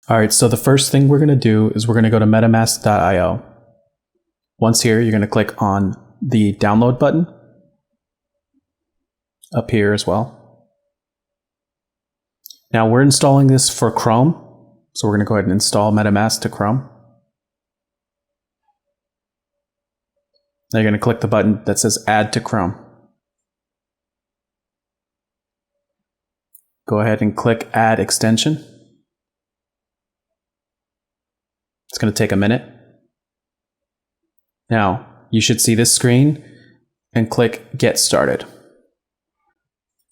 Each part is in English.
All right, so the first thing we're going to do is we're going to go to metamask.io. Once here, you're going to click on the download button up here as well. Now we're installing this for Chrome, so we're going to go ahead and install MetaMask to Chrome. Now you're going to click the button that says Add to Chrome. Go ahead and click Add Extension. It's going to take a minute. Now, you should see this screen and click Get Started.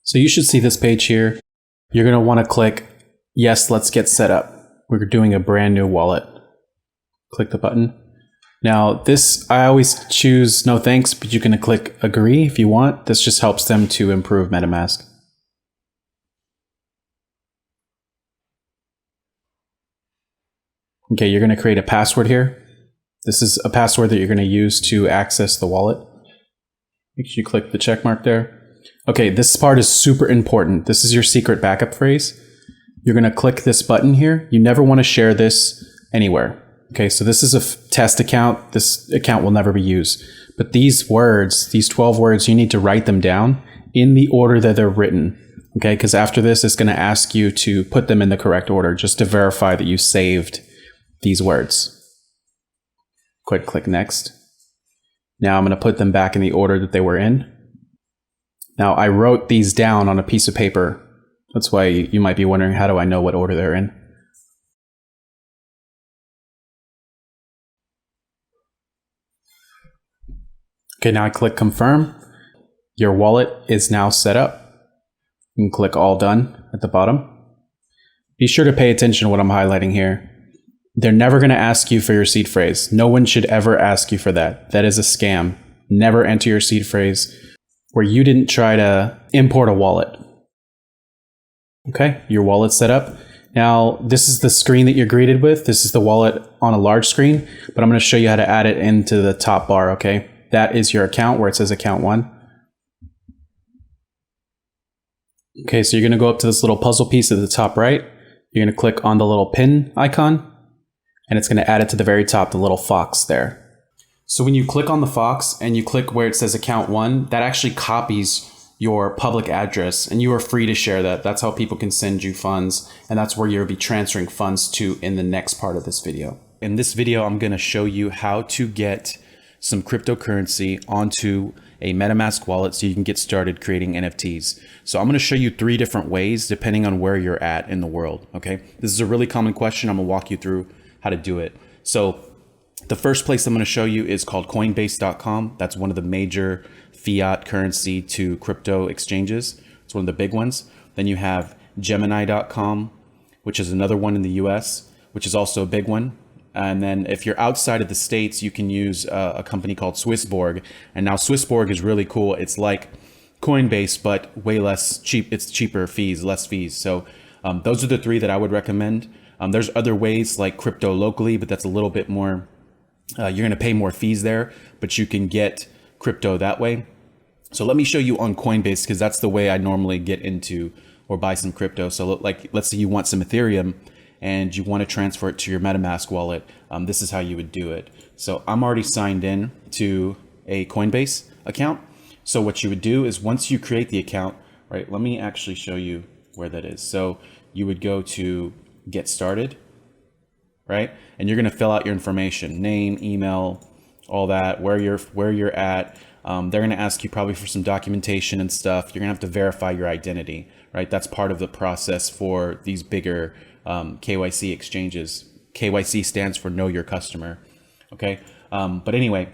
So you should see this page here. You're going to want to click Yes, let's get set up. We're doing a brand new wallet. Click the button. Now this, I always choose no thanks, but you can click Agree if you want. This just helps them to improve MetaMask. Okay, you're going to create a password here. This is a password that you're going to use to access the wallet. Make sure you click the check mark there. Okay, this part is super important. This is your secret backup phrase. You're going to click this button here. You never want to share this anywhere. Okay, so this is a test account. This account will never be used. But these words, these 12 words, you need to write them down in the order that they're written. Okay, because after this, it's going to ask you to put them in the correct order just to verify that you saved these words. Click Next. Now I'm going to put them back in the order that they were in. Now I wrote these down on a piece of paper. That's why you might be wondering, how do I know what order they're in? Okay, now I click Confirm. Your wallet is now set up. You can click All Done at the bottom. Be sure to pay attention to what I'm highlighting here. They're never going to ask you for your seed phrase. No one should ever ask you for that. That is a scam. Never enter your seed phrase where you didn't try to import a wallet. Okay, your wallet's set up. Now, this is the screen that you're greeted with. This is the wallet on a large screen, but I'm going to show you how to add it into the top bar, okay? That is your account where it says Account 1. Okay, so you're going to go up to this little puzzle piece at the top right. You're going to click on the little pin icon, and it's going to add it to the very top, the little fox there. So when you click on the fox and you click where it says Account 1, that actually copies your public address, and you are free to share that. That's how people can send you funds, and that's where you'll be transferring funds to in the next part of this video. In this video, I'm going to show you how to get some cryptocurrency onto a MetaMask wallet so you can get started creating NFTs. So I'm going to show you 3 different ways depending on where you're at in the world. Okay, this is a really common question. I'm going to walk you through how to do it. So the first place I'm going to show you is called Coinbase.com. That's one of the major fiat currency to crypto exchanges. It's one of the big ones. Then you have Gemini.com, which is another one in the US, which is also a big one. And then if you're outside of the States, you can use a company called Swissborg. And now Swissborg is really cool. It's like Coinbase, but way less cheap. It's cheaper fees, less fees. So those are the 3 that I would recommend. There's other ways like crypto locally, but that's a little bit more, you're going to pay more fees there, but you can get crypto that way. So let me show you on Coinbase, because that's the way I normally get into or buy some crypto. So like, let's say you want some Ethereum and you want to transfer it to your MetaMask wallet. This is how you would do it. So I'm already signed in to a Coinbase account. So what you would do is once you create the account, right? Let me actually show you where that is. So you would go to Get Started, right? And you're going to fill out your information, name, email, all that, where you're at. They're going to ask you probably for some documentation and stuff. You're going to have to verify your identity, right? That's part of the process for these bigger KYC exchanges. KYC stands for Know Your Customer. Okay. But anyway,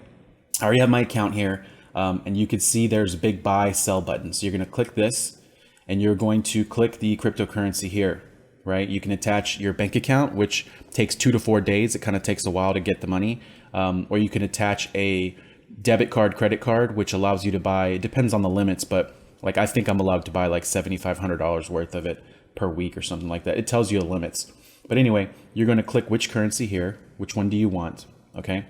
I already have my account here, and you can see there's a big buy sell button. So you're going to click this, and you're going to click the cryptocurrency here, right? You can attach your bank account, which takes 2 to 4 days. It kind of takes a while to get the money. Or you can attach a debit card, credit card, which allows you to buy, it depends on the limits, but like I think I'm allowed to buy like $7,500 worth of it per week or something like that. It tells you the limits. But anyway, you're going to click which currency here. Which one do you want? Okay.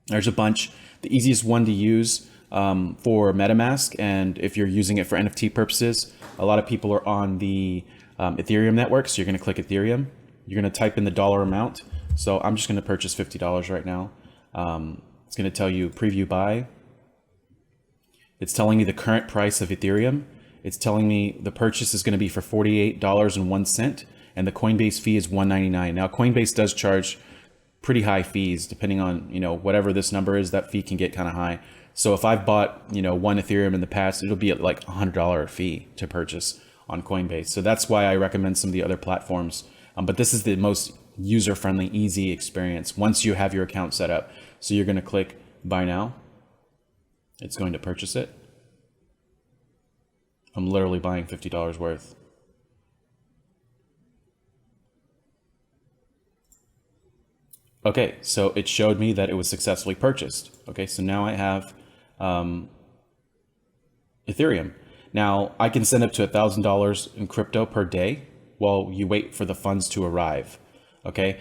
There's a bunch. The easiest one to use for MetaMask, and if you're using it for NFT purposes, a lot of people are on the Ethereum network. So you're going to click Ethereum. you're going to type in the dollar amount. So I'm just going to purchase $50 right now. It's going to tell you preview buy. It's telling me the current price of Ethereum. It's telling me the purchase is going to be for $48.01, and the Coinbase fee is $1.99. Now Coinbase does charge pretty high fees depending on, whatever this number is. That fee can get kind of high. So if I've bought, one Ethereum in the past, it'll be at like $100 fee to purchase on Coinbase. So that's why I recommend some of the other platforms. But this is the most user-friendly, easy experience once you have your account set up. So you're going to click buy now. It's going to purchase it. I'm literally buying $50 worth. Okay, so it showed me that it was successfully purchased. Okay, so now I have Ethereum. Now I can send up to $1,000 in crypto per day while you wait for the funds to arrive. Okay,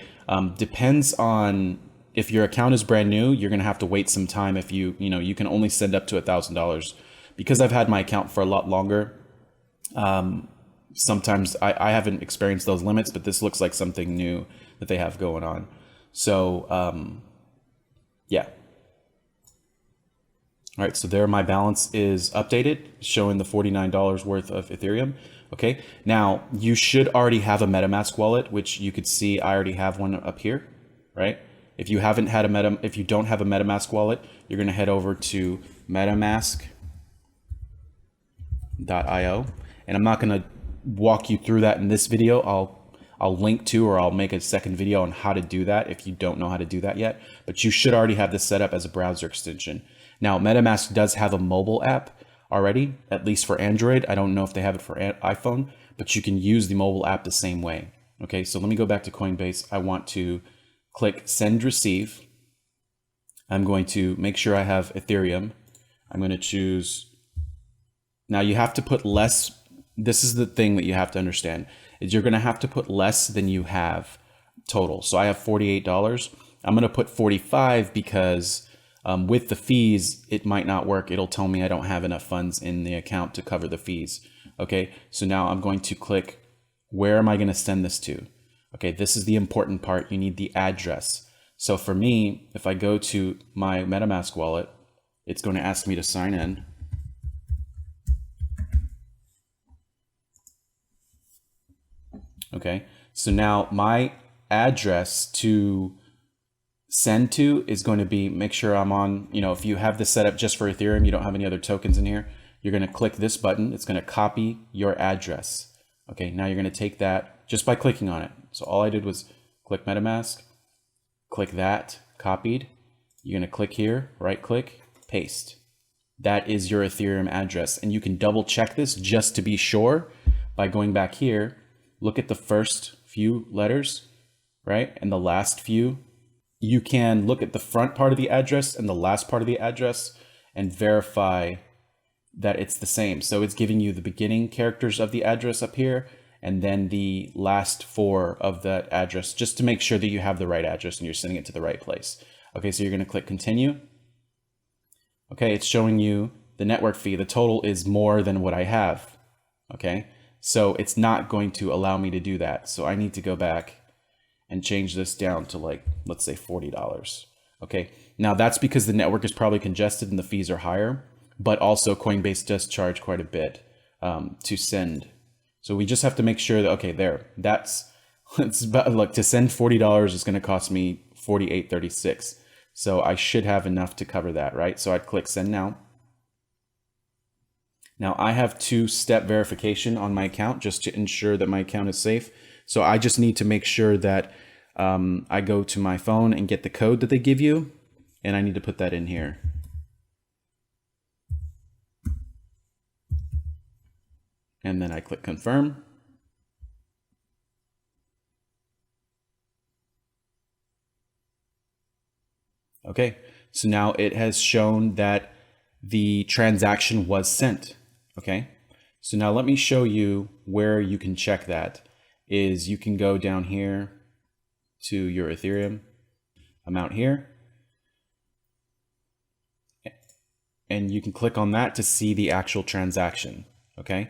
depends on if your account is brand new, you're gonna have to wait some time. If you can only send up to $1,000. Because I've had my account for a lot longer. Sometimes I haven't experienced those limits, but this looks like something new that they have going on. So, yeah. All right, so there my balance is updated, showing the $49 worth of Ethereum. Okay, now you should already have a MetaMask wallet, which you could see I already have one up here, right? If you haven't had if you don't have a MetaMask wallet, you're gonna head over to metamask.io, and I'm not gonna walk you through that in this video. I'll link to, or I'll make a second video on how to do that if you don't know how to do that yet, but you should already have this set up as a browser extension. Now, MetaMask does have a mobile app already, at least for Android. I don't know if they have it for iPhone, but you can use the mobile app the same way. Okay, so let me go back to Coinbase. I want to click send receive. I'm going to make sure I have Ethereum. I'm going to choose. Now you have to put less. This is the thing that you have to understand, is you're going to have to put less than you have total. So I have $48. I'm going to put 45 because with the fees, it might not work. It'll tell me I don't have enough funds in the account to cover the fees. Okay, so now I'm going to click, where am I going to send this to? Okay, this is the important part. You need the address. So for me, if I go to my MetaMask wallet, it's going to ask me to sign in. Okay, so now my address to send to is going to be, make sure I'm on, if you have this set up just for Ethereum, you don't have any other tokens in here, you're going to click this button. It's going to copy your address. Okay, now you're going to take that just by clicking on it. So all I did was click MetaMask, click that, copied. You're going to click here, right click, paste. That is your Ethereum address. And you can double check this just to be sure by going back here. Look at the first few letters, right? And the last few. You can look at the front part of the address and the last part of the address and verify that it's the same. So it's giving you the beginning characters of the address up here and then the last 4 of that address, just to make sure that you have the right address and you're sending it to the right place. Okay, so you're going to click continue. Okay, it's showing you the network fee. The total is more than what I have. Okay. So it's not going to allow me to do that. So I need to go back and change this down to, like, let's say $40. Okay. Now that's because the network is probably congested and the fees are higher, but also Coinbase does charge quite a bit to send. So we just have to make sure that, okay, it's about, look, to send $40 is going to cost me $48.36. So I should have enough to cover that, right? So I'd click send now. Now I have 2-step verification on my account just to ensure that my account is safe. So I just need to make sure that I go to my phone and get the code that they give you, and I need to put that in here. And then I click confirm. Okay, so now it has shown that the transaction was sent. Okay, so now let me show you where you can check that. Is you can go down here to your Ethereum amount here, and you can click on that to see the actual transaction. Okay,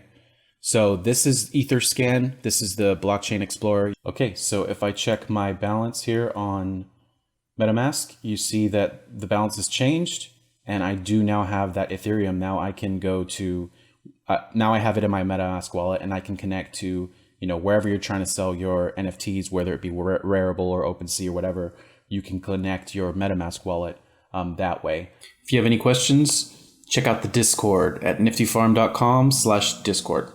So this is Etherscan. This is the blockchain explorer. Okay, so if I check my balance here on MetaMask, you see that the balance has changed, and I do now have that Ethereum. Now I can go to, now I have it in my MetaMask wallet, and I can connect to, wherever you're trying to sell your NFTs, whether it be Rarible or OpenSea or whatever, you can connect your MetaMask wallet that way. If you have any questions, check out the Discord at niftyfarm.com/discord.